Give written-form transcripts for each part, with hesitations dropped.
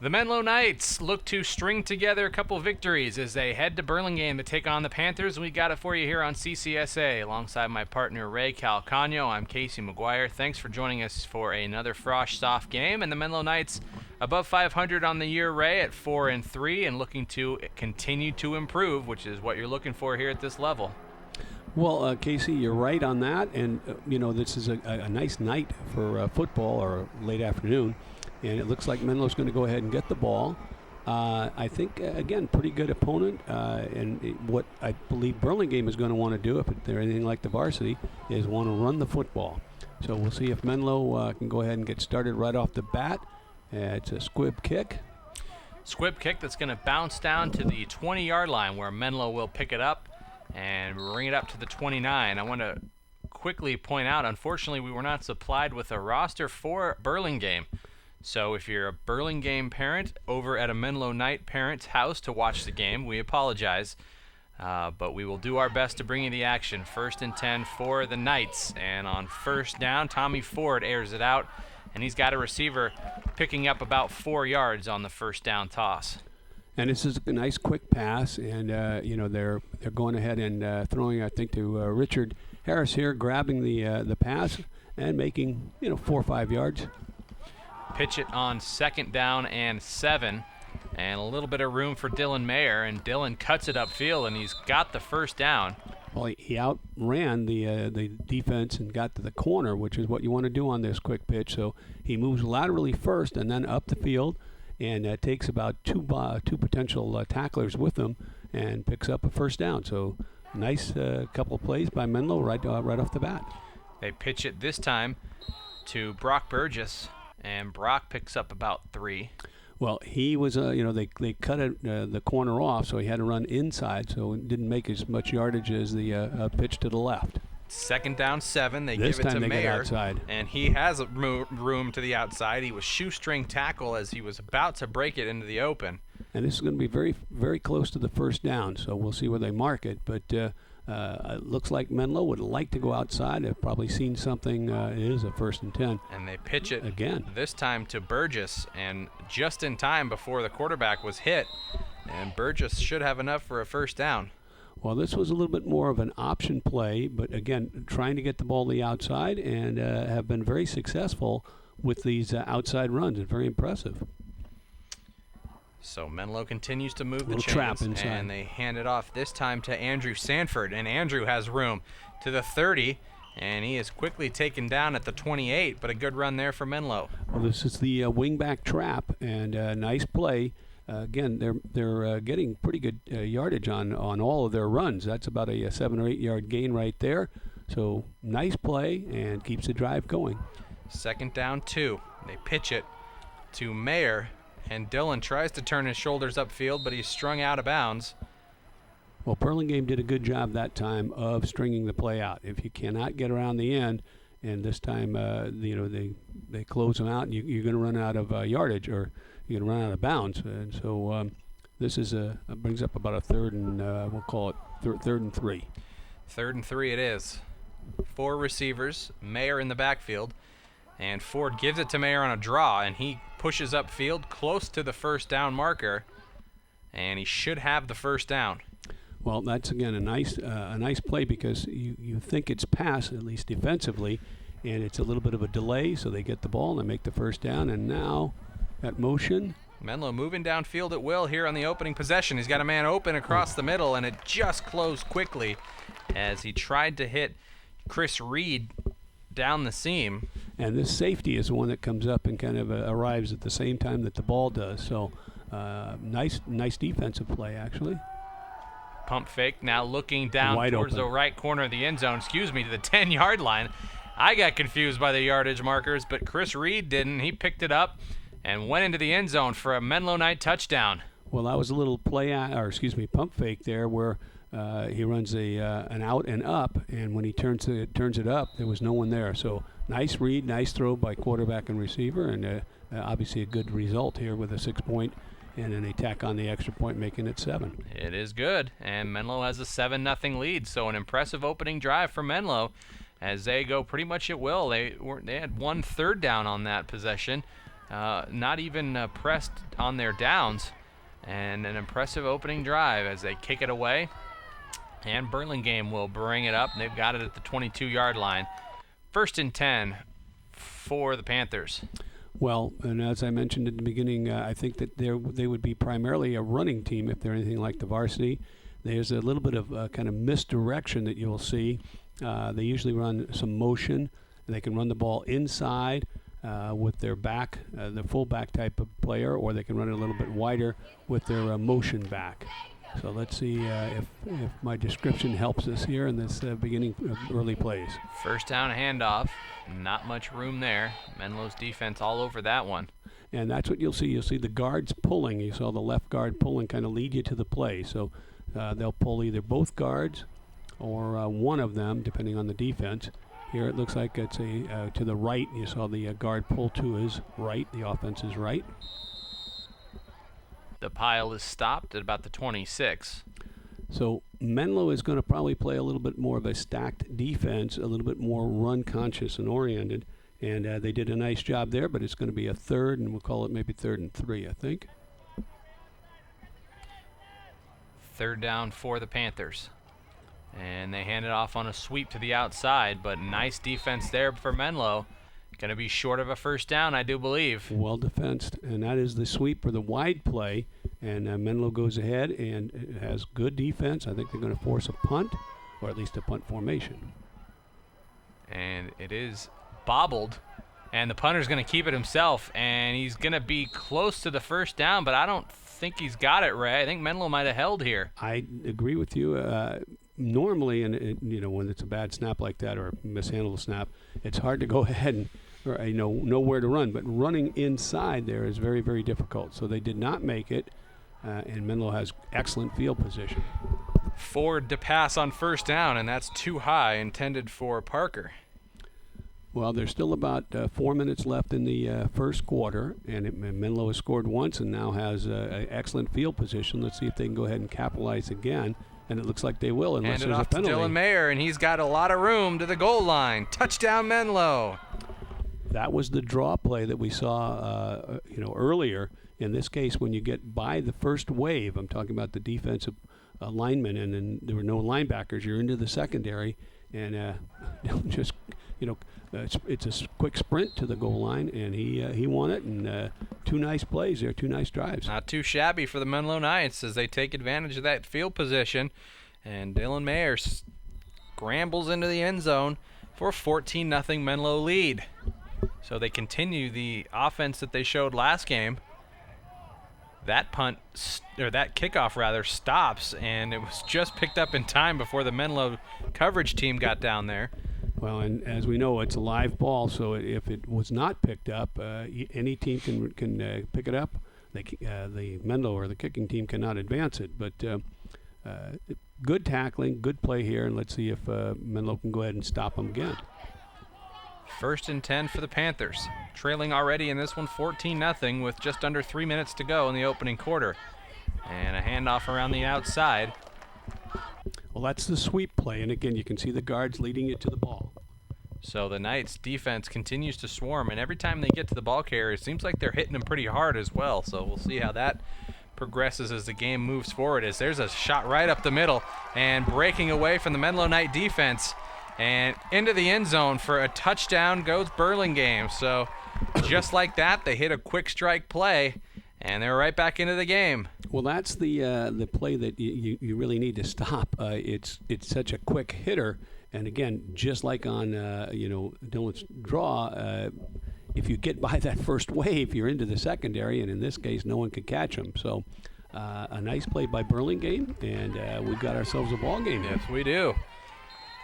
The Menlo Knights look to string together a couple victories as they head to Burlingame to take on the Panthers. We got it for you here on CCSA alongside my partner Ray Calcagno. I'm Casey McGuire. Thanks for joining us for another Frosh Soft game. And the Menlo Knights above 500 on the year, Ray, at 4-3 and looking to continue to improve, which is what you're looking for here at this level. Well, Casey, you're right on that. And, this is a nice night for football or late afternoon. And it looks like Menlo's going to go ahead and get the ball. I think, again, pretty good opponent. What I believe Burlingame is going to want to do, if they're anything like the varsity, is want to run the football. So we'll see if Menlo can go ahead and get started right off the bat. It's a squib kick. Squib kick that's going to bounce down to the 20-yard line where Menlo will pick it up and bring it up to the 29. I want to quickly point out, unfortunately, we were not supplied with a roster for Burlingame. So if you're a Burlingame parent over at a Menlo Knight parent's house to watch the game, we apologize. But we will do our best to bring you the action. 1st and 10 for the Knights. And on first down, Tommy Ford airs it out. And he's got a receiver picking up about 4 yards on the first down toss. And this is a nice quick pass. And, they're going ahead and throwing, I think, to Richard Harris here, grabbing the pass and making, 4 or 5 yards. Pitch it on 2nd down and 7, and a little bit of room for Dylan Mayer, and Dylan cuts it upfield, and he's got the first down. Well, he outran the defense and got to the corner, which is what you want to do on this quick pitch. So he moves laterally first and then up the field, and takes about two potential tacklers with him and picks up a first down. So nice couple of plays by Menlo right off the bat. They pitch it this time to Brock Burgess. And Brock picks up about 3. Well, he was, they cut the corner off, so he had to run inside, so it didn't make as much yardage as the pitch to the left. 2nd down 7. They this give it time to they Mayer, get outside. And he has room to the outside. He was shoestring tackle as he was about to break it into the open. And this is going to be very, very close to the first down, so we'll see where they mark it. But it looks like Menlo would like to go outside. They've probably seen something. It is a 1st and 10. And they pitch it again. This time to Burgess, and just in time before the quarterback was hit. And Burgess should have enough for a first down. Well, this was a little bit more of an option play, but again, trying to get the ball to the outside and have been very successful with these outside runs. It's very impressive. So Menlo continues to move the chains, trap inside. And they hand it off this time to Andrew Sanford, and Andrew has room to the 30, and he is quickly taken down at the 28, but a good run there for Menlo. Well, this is the wingback trap, and nice play. Again, they're getting pretty good yardage on all of their runs. That's about a 7 or 8 yard gain right there. So nice play and keeps the drive going. 2nd down 2. They pitch it to Mayer, and Dylan tries to turn his shoulders upfield, but he's strung out of bounds. Well, Burlingame did a good job that time of stringing the play out. If you cannot get around the end, and this time, they close them out, and you're going to run out of yardage, or you're going to run out of bounds. And so this is brings up about a 3rd and we'll call it 3rd and 3. 3rd and 3 it is. 4 receivers, Mayer in the backfield, and Ford gives it to Mayer on a draw, and he pushes upfield close to the first down marker, and he should have the first down. Well, that's again a nice play because you think it's pass, at least defensively, and it's a little bit of a delay, so they get the ball and they make the first down, and now that motion. Menlo moving downfield at will here on the opening possession. He's got a man open across the middle, and it just closed quickly as he tried to hit Chris Reed down the seam. And this safety is the one that comes up and kind of arrives at the same time that the ball does. So nice defensive play, actually. Pump fake, now looking down Wide towards open. the right corner of the end zone, to the 10-yard line. I got confused by the yardage markers, but Chris Reed didn't. He picked it up and went into the end zone for a Menlo Knight touchdown. Well, that was a little pump fake there where he runs an out and up, and when he turns it up, there was no one there. So nice read, nice throw by quarterback and receiver, and obviously a good result here with a 6-point, and then they tack on the extra point, making it 7. It is good, and Menlo has a 7-0 lead. So an impressive opening drive for Menlo as they go pretty much at will. They had 1 third down on that possession. not even pressed on their downs. And an impressive opening drive as they kick it away. And Burlingame will bring it up. They've got it at the 22-yard line. 1st and 10 for the Panthers. Well, and as I mentioned at the beginning, I think that they would be primarily a running team if they're anything like the varsity. There's a little bit of kind of misdirection that you'll see. They usually run some motion. They can run the ball inside with their back, the fullback type of player, or they can run it a little bit wider with their motion back. So let's see if my description helps us here in this beginning of early plays. 1st down handoff. Not much room there. Menlo's defense all over that one. And that's what you'll see. You'll see the guards pulling. You saw the left guard pulling, kind of lead you to the play. So they'll pull either both guards or one of them, depending on the defense. Here it looks like it's to the right. You saw the guard pull to his right, the offense's right. The pile is stopped at about the 26. So Menlo is going to probably play a little bit more of a stacked defense, a little bit more run conscious and oriented. And they did a nice job there, but it's going to be a 3rd, and we'll call it maybe 3rd and 3, I think. 3rd down for the Panthers. And they hand it off on a sweep to the outside, but nice defense there for Menlo. Going to be short of a 1st down, I do believe. Well defensed, and that is the sweep for the wide play. And Menlo goes ahead and has good defense. I think they're going to force a punt, or at least a punt formation. And it is bobbled, and the punter's going to keep it himself, and he's going to be close to the 1st down, but I don't think he's got it, Ray. I think Menlo might have held here. I agree with you. Normally, when it's a bad snap like that or a mishandled snap, it's hard to go ahead and know where to run. But running inside there is very, very difficult. So they did not make it, and Menlo has excellent field position. Forward to pass on 1st down, and that's too high, intended for Parker. Well, there's still about 4 minutes left in the first quarter, and Menlo has scored once and now has an excellent field position. Let's see if they can go ahead and capitalize again. And it looks like they will, unless there's a penalty. Hand it off to Dylan Mayer, and he's got a lot of room to the goal line. Touchdown, Menlo. That was the draw play that we saw, earlier. In this case, when you get by the first wave, I'm talking about the defensive linemen, and then there were no linebackers. You're into the secondary, and just, it's a quick sprint to the goal line, and he won it. And 2 nice plays there, 2 nice drives. Not too shabby for the Menlo Knights as they take advantage of that field position. And Dylan Mayer scrambles into the end zone for a 14-0 Menlo lead. So they continue the offense that they showed last game. That kickoff stops, and it was just picked up in time before the Menlo coverage team got down there. Well, and as we know, it's a live ball, so if it was not picked up, any team can pick it up. The Menlo or the kicking team cannot advance it. But good tackling, good play here, and let's see if Menlo can go ahead and stop them again. 1st and 10 for the Panthers. Trailing already in this one 14-0 with just under 3 minutes to go in the opening quarter. And a handoff around the outside. Well, that's the sweep play, and again, you can see the guards leading you to the ball. So the Knights' defense continues to swarm, and every time they get to the ball carrier, it seems like they're hitting them pretty hard as well. So we'll see how that progresses as the game moves forward. As there's a shot right up the middle, and breaking away from the Menlo Knight defense, and into the end zone for a touchdown goes Burlingame. So just like that, they hit a quick strike play, and they're right back into the game. Well, that's the play that you really need to stop. It's such a quick hitter, and again, just like on Dylan's draw, if you get by that first wave, you're into the secondary, and in this case, no one could catch him. So a nice play by Burlingame, and we've got ourselves a ball game. Yes, we do.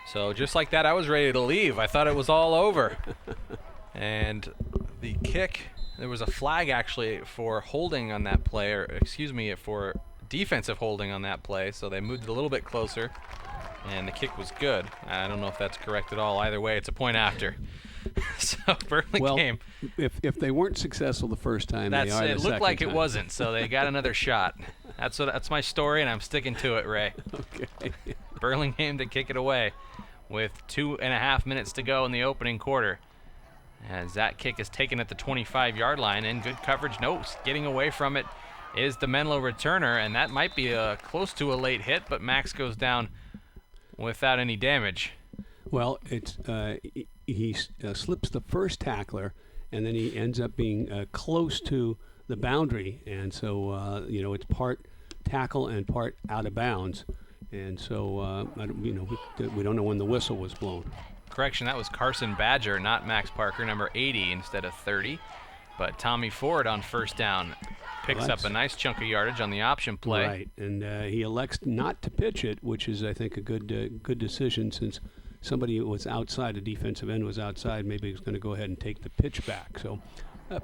So just like that, I was ready to leave. I thought it was all over. And the kick, there was a flag actually for holding on that play, or for defensive holding on that play. So they moved it a little bit closer, and the kick was good. I don't know if that's correct at all. Either way, it's a point after. So Burlingame. Well, if they weren't successful the first time, they are the second time. It looked like it wasn't, so they got another shot. That's my story, and I'm sticking to it, Ray. Okay. Burlingame to kick it away with 2.5 minutes to go in the opening quarter. as that kick is taken at the 25-yard line, and good coverage. No, getting away from it is the Menlo returner, and that might be close to a late hit, but Max goes down without any damage. Well, it's he slips the first tackler, and then he ends up being close to the boundary, and so it's part tackle and part out of bounds, and so we don't know when the whistle was blown. Correction, that was Carson Badger, not Max Parker, number 80 instead of 30. But Tommy Ford on first down picks up a nice chunk of yardage on the option play. Right, and he elects not to pitch it, which is, I think, a good decision, since somebody was outside, a defensive end was outside, maybe he was going to go ahead and take the pitch back. So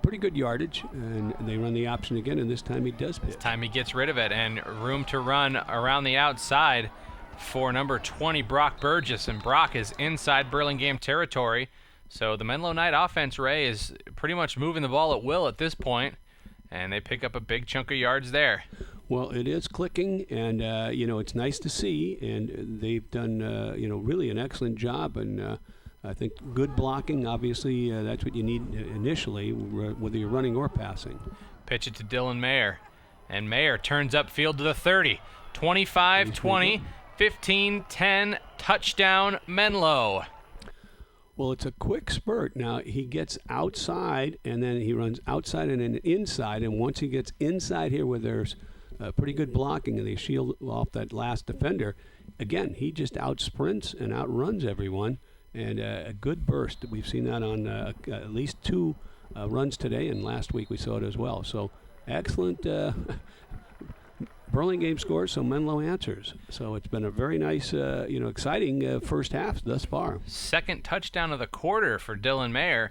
pretty good yardage, and they run the option again, and this time he does pitch. This time he gets rid of it, and room to run around the outside for number 20, Brock Burgess, and Brock is inside Burlingame territory. So the Menlo Knight offense, Ray, is pretty much moving the ball at will at this point, and they pick up a big chunk of yards there. Well, it is clicking, and it's nice to see, and they've done really an excellent job, and I think good blocking. Obviously, that's what you need initially, whether you're running or passing. Pitch it to Dylan Mayer, and Mayer turns upfield to the 30, 25-20. 15-10, touchdown Menlo. Well, it's a quick spurt. Now, he gets outside, and then he runs outside and then inside, and once he gets inside here where there's pretty good blocking and they shield off that last defender, again, he just outsprints and outruns everyone, and a good burst. We've seen that on at least 2 runs today, and last week we saw it as well. So, excellent Burlingame scores, so Menlo answers. So it's been a very nice, exciting first half thus far. Second touchdown of the quarter for Dylan Mayer,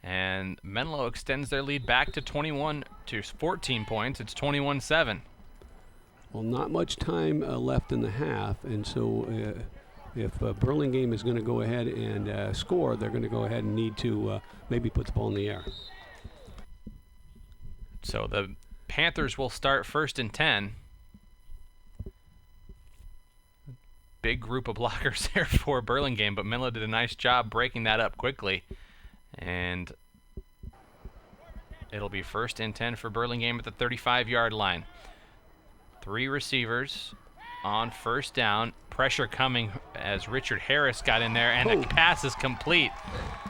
and Menlo extends their lead back to 14 points. It's 21-7. Well, not much time left in the half, and so if Burlingame is going to go ahead and score, they're going to go ahead and need to maybe put the ball in the air. So the Panthers will start 1st and 10. Big group of blockers there for Burlingame, but Menlo did a nice job breaking that up quickly. And it'll be 1st and 10 for Burlingame at the 35-yard line. 3 receivers on first down. Pressure coming as Richard Harris got in there, and the pass is complete,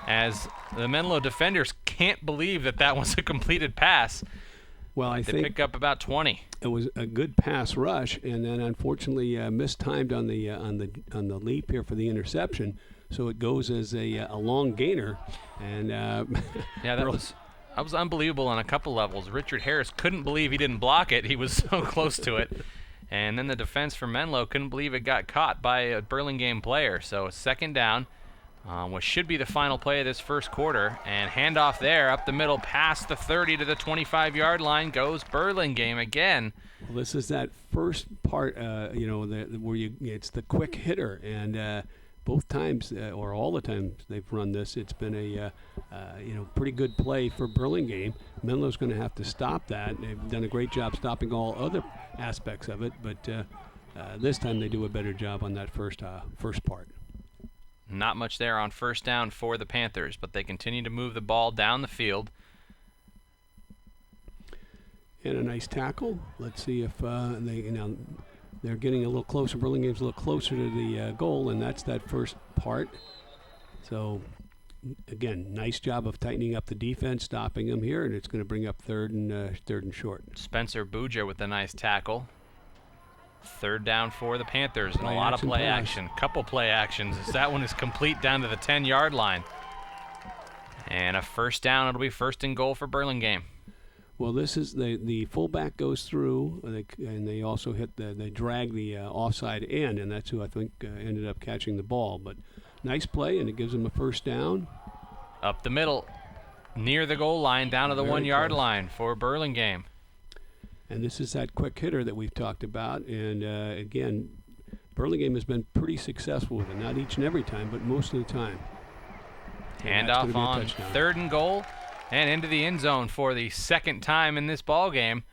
as the Menlo defenders can't believe that was a completed pass. Well, I they think pick up about 20. It was a good pass rush, and then unfortunately mistimed on the leap here for the interception. So it goes as a long gainer, and yeah, that was unbelievable on a couple levels. Richard Harris couldn't believe he didn't block it; he was so close to it. And then the defense for Menlo couldn't believe it got caught by a Burlingame player. So 2nd down. What should be the final play of this first quarter, and handoff there up the middle past the 30 to the 25-yard line goes Burlingame again. Well, this is that first part, where it's the quick hitter, and both times or all the times they've run this, it's been a pretty good play for Burlingame. Menlo's going to have to stop that. They've done a great job stopping all other aspects of it, but this time they do a better job on that first part. Not much there on first down for the Panthers, but they continue to move the ball down the field. And a nice tackle. Let's see if they're getting a little closer. Burlingame's a little closer to the goal, and that's that first part. So, again, nice job of tightening up the defense, stopping them here, and it's going to bring up third and short. Spencer Buja with a nice tackle. 3rd down for the Panthers, and a lot of play action. Couple play actions as that one is complete down to the 10-yard line. And a first down. It'll be 1st and goal for Burlingame. Well, this is the fullback goes through, and they also they drag the offside end, and that's who I think ended up catching the ball. But nice play, and it gives them a first down. Up the middle, near the goal line, down to the 1-yard line for Burlingame. And this is that quick hitter that we've talked about. And, again, Burlingame has been pretty successful with it. Not each and every time, but most of the time. Handoff on 3rd and goal and into the end zone for the 2nd time in this ball game.